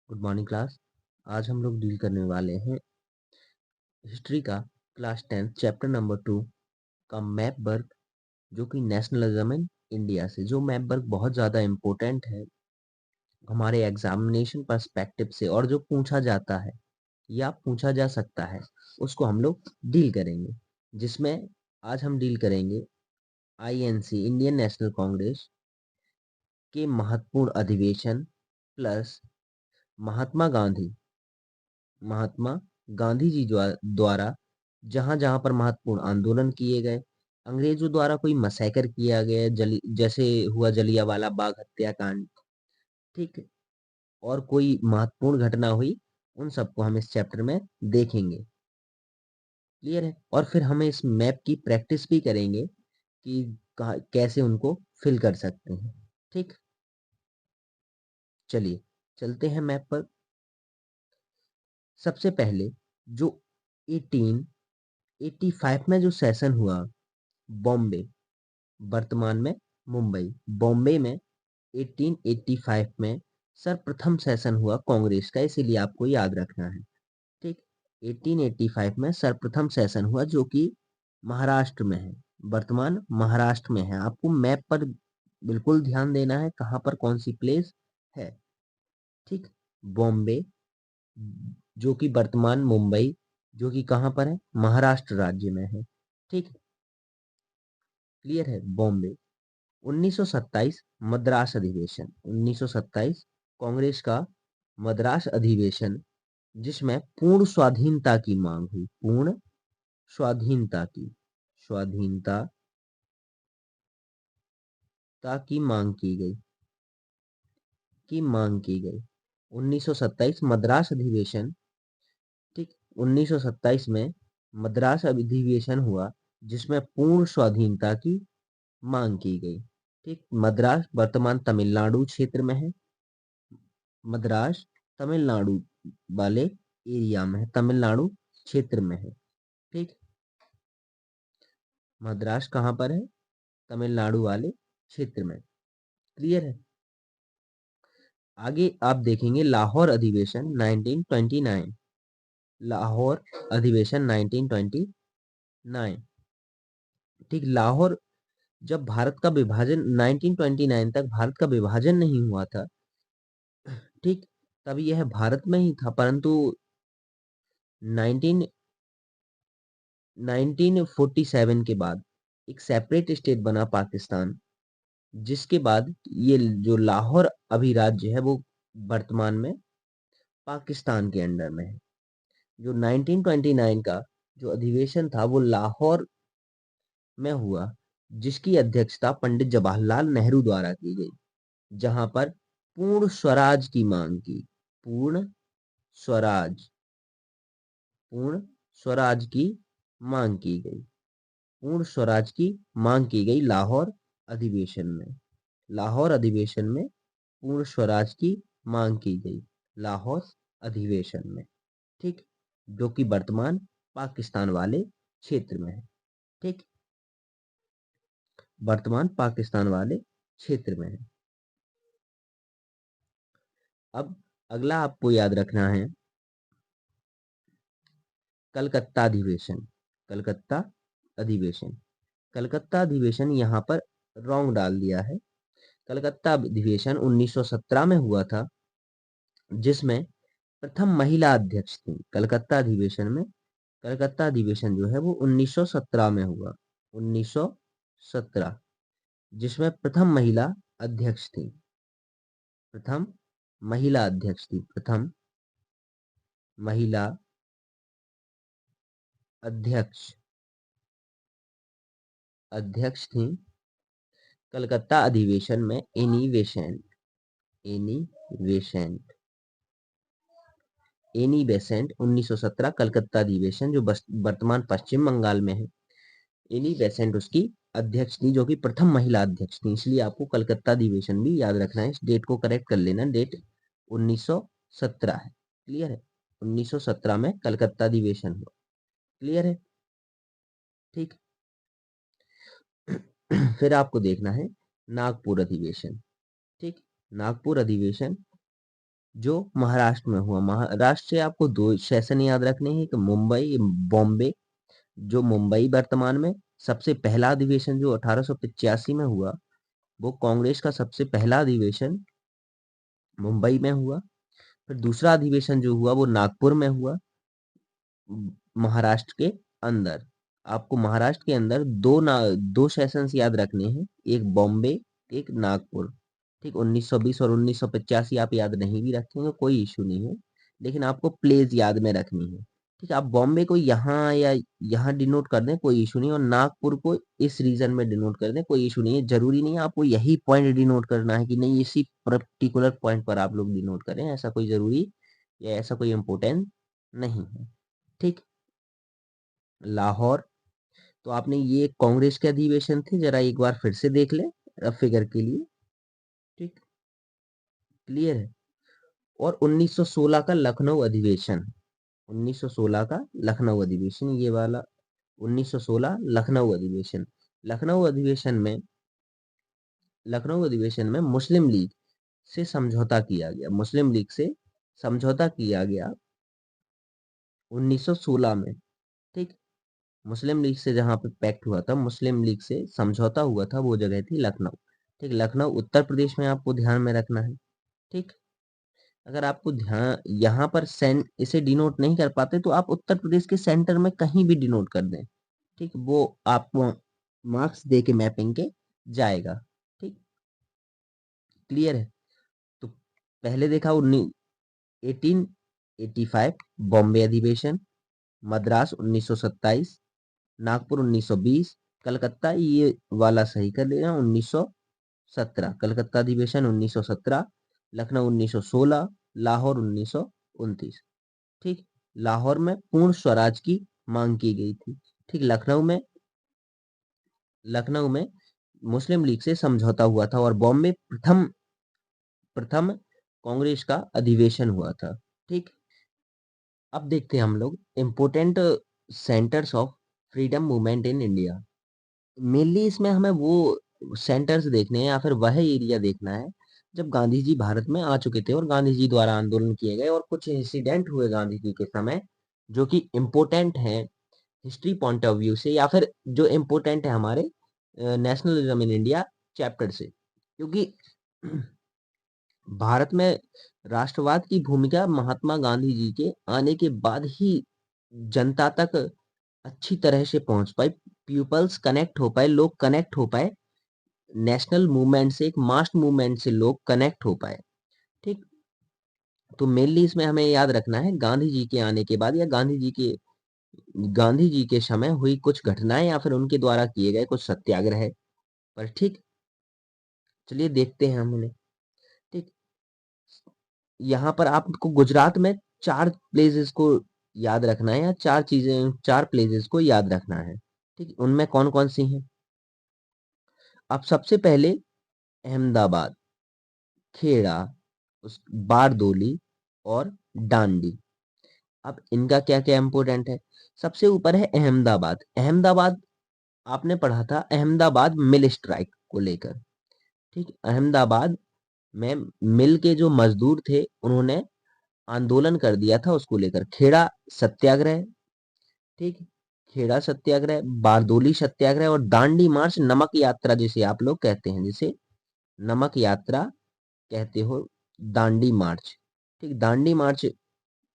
Good morning class. आज हम लोग डील करने वाले हैं हिस्ट्री का क्लास 10 चैप्टर नंबर 2 का मैप वर्क, जो कि नेशनलिज्म इन इंडिया से। जो मैप वर्क बहुत ज़्यादा इम्पोर्टेंट है हमारे एग्जामिनेशन पर्सपेक्टिव से, और जो पूछा जाता है या पूछा जा सकता है उसको हम लोग डील करेंगे। जिसमें आज हम डील करेंगे आईएनसी, इंडियन नेशनल कांग्रेस के महत्वपूर्ण अधिवेशन प्लस महात्मा गांधी महात्मा गांधी जी द्वारा जहां जहां पर महत्वपूर्ण आंदोलन किए गए, अंग्रेजों द्वारा कोई मसैकर किया गया, जैसे हुआ जलियांवाला बाग हत्याकांड, ठीक है, और कोई महत्वपूर्ण घटना हुई, उन सबको हम इस चैप्टर में देखेंगे। क्लियर है? और फिर हमें इस मैप की प्रैक्टिस भी करेंगे कि कैसे उनको फिल कर सकते हैं। ठीक, चलिए चलते हैं मैप पर। सबसे पहले जो 1885 में जो सेशन हुआ बॉम्बे, वर्तमान में मुंबई, बॉम्बे में 1885 में सर्वप्रथम सेशन हुआ कांग्रेस का, इसीलिए आपको याद रखना है। ठीक, 1885 में सर्वप्रथम सेशन हुआ, जो कि महाराष्ट्र में है, वर्तमान महाराष्ट्र में है। आपको मैप पर बिल्कुल ध्यान देना है, कहाँ पर कौन सी प्लेस है। ठीक, बॉम्बे, जो कि वर्तमान मुंबई, जो कि कहाँ पर है, महाराष्ट्र राज्य में है। ठीक, क्लियर है? बॉम्बे। 1927 मद्रास अधिवेशन, 1927 कांग्रेस का मद्रास अधिवेशन, जिसमें पूर्ण स्वाधीनता की मांग हुई, पूर्ण स्वाधीनता की मांग की गई 1927 मद्रास अधिवेशन। ठीक, 1927 में मद्रास अधिवेशन हुआ, जिसमें पूर्ण स्वाधीनता की मांग की गई। ठीक, मद्रास वर्तमान तमिलनाडु क्षेत्र में है। मद्रास तमिलनाडु वाले एरिया में है, तमिलनाडु क्षेत्र में है। ठीक, मद्रास कहाँ पर है, तमिलनाडु वाले क्षेत्र में। क्लियर है? आगे आप देखेंगे लाहौर अधिवेशन 1929, लाहौर अधिवेशन 1929। ठीक, लाहौर, जब भारत का विभाजन 1929 तक भारत का विभाजन नहीं हुआ था, ठीक, तब यह भारत में ही था, परंतु 19 1947 के बाद एक सेपरेट स्टेट बना पाकिस्तान, जिसके बाद ये जो लाहौर अभिराज्य है वो वर्तमान में पाकिस्तान के अंडर में है। जो 1929 का जो अधिवेशन था वो लाहौर में हुआ, जिसकी अध्यक्षता पंडित जवाहरलाल नेहरू द्वारा की गई, जहां पर पूर्ण स्वराज की मांग की, पूर्ण स्वराज पूर्ण स्वराज की मांग की गई, पूर्ण स्वराज की मांग की गई लाहौर अधिवेशन में। लाहौर अधिवेशन में पूर्ण स्वराज की मांग की गई, लाहौर अधिवेशन में। ठीक, जो कि वर्तमान पाकिस्तान वाले क्षेत्र में है। ठीक, वर्तमान पाकिस्तान वाले क्षेत्र में है। अब अगला आपको याद रखना है कलकत्ता अधिवेशन, कलकत्ता अधिवेशन। कलकत्ता अधिवेशन यहाँ पर रॉन्ग डाल दिया है। कलकत्ता अधिवेशन 1917 में हुआ था, जिसमें प्रथम महिला अध्यक्ष थी। कलकत्ता अधिवेशन में, कलकत्ता अधिवेशन जो है वो 1917 में हुआ, 1917, जिसमें प्रथम महिला अध्यक्ष थी, प्रथम महिला अध्यक्ष थी, प्रथम महिला अध्यक्ष अध्यक्ष थी कलकत्ता अधिवेशन में Annie Besant, Annie Besant, Annie Besant. 1917 Calcutta अधिवेशन, जो वर्तमान पश्चिम बंगाल में है, एनी बेसेंट उसकी अध्यक्ष थी, जो कि प्रथम महिला अध्यक्ष थी। इसलिए आपको कलकत्ता अधिवेशन भी याद रखना है, इस डेट को करेक्ट कर लेना, डेट 1917 है। क्लियर है? 1917 में कलकत्ता अधिवेशन हुआ। क्लियर है? ठीक। फिर आपको देखना है नागपुर अधिवेशन। ठीक, नागपुर अधिवेशन जो महाराष्ट्र में हुआ। महाराष्ट्र से आपको दो सेशन याद रखने हैं, कि मुंबई बॉम्बे। जो मुंबई वर्तमान में सबसे पहला अधिवेशन जो 1885 में हुआ, वो कांग्रेस का सबसे पहला अधिवेशन मुंबई में हुआ। फिर दूसरा अधिवेशन जो हुआ वो नागपुर में हुआ, महाराष्ट्र के अंदर। आपको महाराष्ट्र के अंदर दो सेशंस याद रखने हैं, एक बॉम्बे, एक नागपुर। ठीक, 1920 और 1985 आप याद नहीं भी रखेंगे कोई इशू नहीं है, लेकिन आपको प्लेस याद में रखनी है। ठीक है, आप बॉम्बे को यहाँ या यहाँ डिनोट कर दें कोई इशू नहीं, और नागपुर को इस रीजन में डिनोट कर दें कोई इशू नहीं है। जरूरी नहीं है आपको यही पॉइंट डिनोट करना है कि नहीं इसी पर्टिकुलर पॉइंट पर आप लोग डिनोट करें, ऐसा कोई जरूरी या ऐसा कोई इम्पोर्टेंस नहीं है। ठीक, लाहौर। तो आपने ये कांग्रेस के अधिवेशन थे, जरा एक बार फिर से देख ले फिगर के लिए। ठीक, क्लियर है। और 1916 का लखनऊ अधिवेशन, 1916 का लखनऊ अधिवेशन, ये वाला 1916 लखनऊ अधिवेशन। लखनऊ अधिवेशन में लखनऊ अधिवेशन में मुस्लिम लीग से समझौता किया गया, मुस्लिम लीग से समझौता किया गया 1916 में। ठीक, मुस्लिम लीग से जहां पे पैक्ट हुआ था, मुस्लिम लीग से समझौता हुआ था, वो जगह थी लखनऊ। ठीक, लखनऊ उत्तर प्रदेश में आपको ध्यान में रखना है। ठीक, अगर आपको ध्यान यहाँ पर सेंट इसे डिनोट नहीं कर पाते तो आप उत्तर प्रदेश के सेंटर में कहीं भी डिनोट कर दें। ठीक, वो आपको मार्क्स दे के मैपिंग के जाएगा। ठीक, क्लियर है। तो पहले देखा 1885 बॉम्बे अधिवेशन, मद्रास 1927, नागपुर 1920, कलकत्ता ये वाला सही कर लेना 1917, कलकत्ता अधिवेशन 1917, लखनऊ 1916, लाहौर 1929। ठीक, लाहौर में पूर्ण स्वराज की मांग की गई थी। ठीक, लखनऊ में मुस्लिम लीग से समझौता हुआ था, और बॉम्बे प्रथम प्रथम कांग्रेस का अधिवेशन हुआ था। ठीक, अब देखते हैं हम लोग important centres of freedom movement in India. Mainly इसमें हमें वो सेंटर्स देखने हैं या फिर वह एरिया देखना है जब गांधी जी भारत में आ चुके थे और गांधी जी द्वारा आंदोलन किए गए, और कुछ इंसिडेंट हुए गांधी जी के समय जो कि इम्पोर्टेंट हैं हिस्ट्री पॉइंट ऑफ व्यू से, या फिर जो इम्पोर्टेंट है हमारे नेशनलिज्म इन इंडिया चैप्टर से। क्योंकि भारत में राष्ट्रवाद की भूमिका महात्मा गांधी जी के आने के बाद ही जनता तक अच्छी तरह से पहुंच पाई, पीपल्स कनेक्ट हो पाए, लोग कनेक्ट हो पाए, नेशनल मूवमेंट से, एक मास मूवमेंट से लोग कनेक्ट हो पाए। ठीक, तो मेनली इसमें हमें याद रखना है गांधी जी के आने के बाद या गांधी जी के समय हुई कुछ घटनाएं या फिर उनके द्वारा किए गए कुछ सत्याग्रह पर। ठीक, चलिए देखते हैं हम उन्हें। ठीक, यहाँ पर आपको गुजरात में चार प्लेसेस को याद रखना है, या चार प्लेसेस को याद रखना है। ठीक, उनमें कौन कौन सी हैं। अब सबसे पहले अहमदाबाद, खेड़ा, बारदोली और डांडी। अब इनका क्या क्या इंपोर्टेंट है। सबसे ऊपर है अहमदाबाद। अहमदाबाद आपने पढ़ा था अहमदाबाद मिल स्ट्राइक को लेकर। ठीक, अहमदाबाद में मिल के जो मजदूर थे उन्होंने आंदोलन कर दिया था उसको लेकर। खेड़ा सत्याग्रह। ठीक, खेड़ा सत्याग्रह, बारदोली सत्याग्रह और दांडी मार्च, नमक यात्रा जिसे आप लोग कहते हैं, जिसे नमक यात्रा कहते हो, दांडी मार्च। ठीक, दांडी मार्च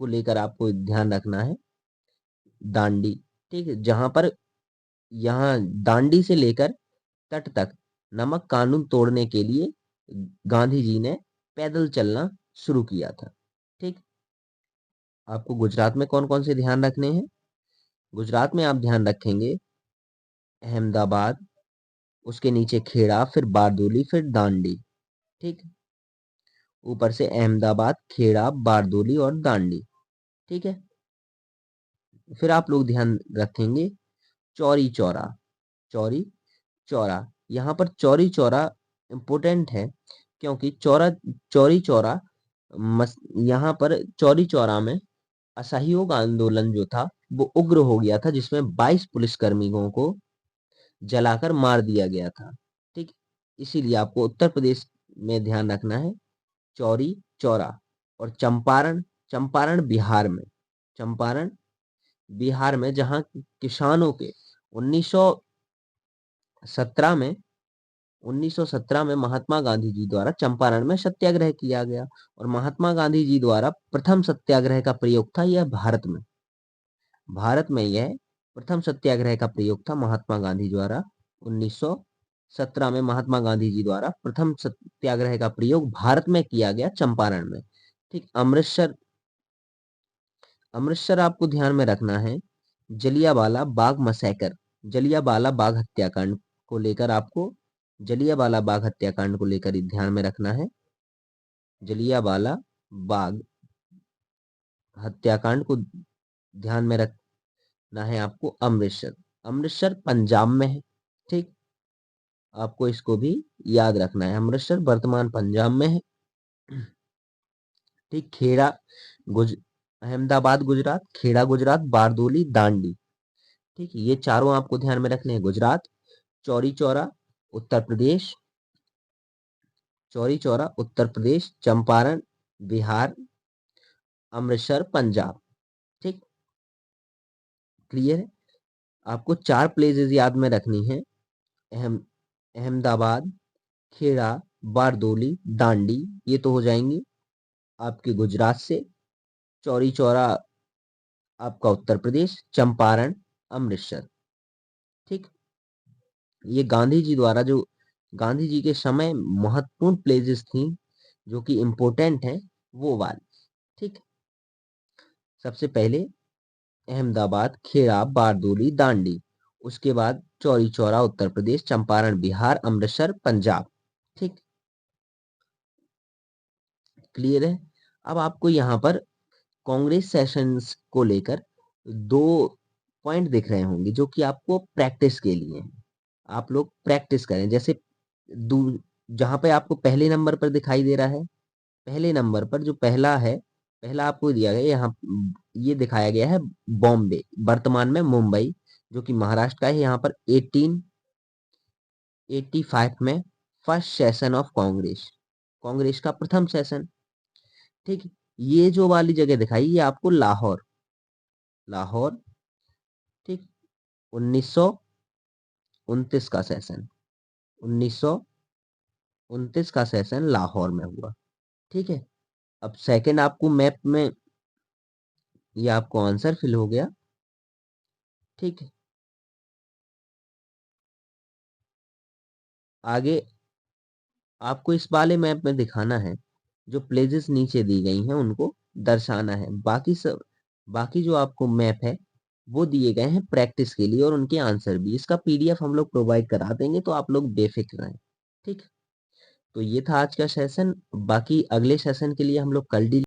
को लेकर आपको ध्यान रखना है। दांडी, ठीक है, जहां पर यहाँ दांडी से लेकर तट तक नमक कानून तोड़ने के लिए गांधी जी ने पैदल चलना शुरू किया था। ठीक, आपको गुजरात में कौन कौन से ध्यान रखने हैं। गुजरात में आप ध्यान रखेंगे अहमदाबाद, उसके नीचे खेड़ा, फिर बारदोली, फिर दांडी। ठीक, ऊपर से अहमदाबाद, खेड़ा, बारदोली और दांडी। ठीक है, फिर आप लोग ध्यान रखेंगे चौरी चौरा। चौरी चौरा, यहाँ पर चौरी चौरा इंपोर्टेंट है क्योंकि चौरी चौरा यहाँ पर चौरी चौरा में असहयोग आंदोलन जो था वो उग्र हो गया था, जिसमें 22 पुलिसकर्मियों को जलाकर मार दिया गया था। ठीक, इसीलिए आपको उत्तर प्रदेश में ध्यान रखना है चौरी चौरा। और चंपारण, चंपारण बिहार में, चंपारण बिहार में, जहां किसानों के 1917 में 1917 में महात्मा गांधी जी द्वारा चंपारण में सत्याग्रह किया गया। और महात्मा गांधी जी द्वारा प्रथम सत्याग्रह का प्रयोग था यह भारत में, भारत में यह प्रथम सत्याग्रह का प्रयोग था महात्मा गांधी द्वारा 1917 में, महात्मा गांधी जी द्वारा प्रथम सत्याग्रह का प्रयोग भारत में किया गया, चंपारण में। ठीक, अमृतसर, अमृतसर आपको ध्यान में रखना है। जलियांवाला बाग मैसेकर, जलियांवाला बाग हत्याकांड को लेकर आपको, जलियांवाला बाग हत्याकांड को लेकर ध्यान में रखना है। जलियांवाला बाग हत्याकांड को ध्यान में रखना है आपको। अमृतसर, अमृतसर पंजाब में है। ठीक, आपको इसको भी याद रखना है, अमृतसर वर्तमान पंजाब में है। ठीक, खेड़ा अहमदाबाद गुजरात, खेड़ा गुजरात, बारदोली दांडी। ठीक, ये चारों आपको ध्यान में रखने हैं। गुजरात, चौरी चौरा उत्तर प्रदेश, चौरी चौरा उत्तर प्रदेश, चंपारण बिहार, अमृतसर पंजाब। ठीक, क्लियर है। आपको 4 प्लेसेस याद में रखनी है। अहमदाबाद, खेड़ा, बारदोली, दांडी, ये तो हो जाएंगी आपके गुजरात से। चौरी चौरा आपका उत्तर प्रदेश, चंपारण अमृतसर। ठीक, ये गांधी जी द्वारा जो, गांधी जी के समय महत्वपूर्ण प्लेसेस थी जो कि इंपॉर्टेंट है वो वाली। ठीक, सबसे पहले अहमदाबाद, खेड़ा, बारदोली, दांडी, उसके बाद चौरी चौरा उत्तर प्रदेश, चंपारण बिहार, अमृतसर पंजाब। ठीक, क्लियर है। अब आपको यहाँ पर कांग्रेस सेशंस को लेकर 2 पॉइंट दिख रहे होंगे जो कि आपको प्रैक्टिस के लिए हैं। आप लोग प्रैक्टिस करें। जैसे जहां पे आपको पहले नंबर पर दिखाई दे रहा है, पहले नंबर पर जो पहला है, पहला आपको दिया गया यहाँ, ये दिखाया गया है बॉम्बे, वर्तमान में मुंबई, जो कि महाराष्ट्र का है। यहाँ पर 1885 में first session of Congress, Congress का प्रथम सेशन। ठीक, ये जो वाली जगह दिखाई ये आपको लाहौर, लाहौर। ठीक, 1929 का सेशन, 1929 का सेशन लाहौर में हुआ। ठीक है, अब सेकंड आपको मैप में ये आपको आंसर फिल हो गया। ठीक है, आगे आपको इस वाले मैप में दिखाना है, जो प्लेसेस नीचे दी गई हैं उनको दर्शाना है। बाकी सब, बाकी जो आपको मैप है वो दिए गए हैं प्रैक्टिस के लिए, और उनके आंसर भी। इसका पीडीएफ हम लोग प्रोवाइड करा देंगे, तो आप लोग बेफिक्र रहें। ठीक, तो ये था आज का सेशन। बाकी अगले सेशन के लिए हम लोग कल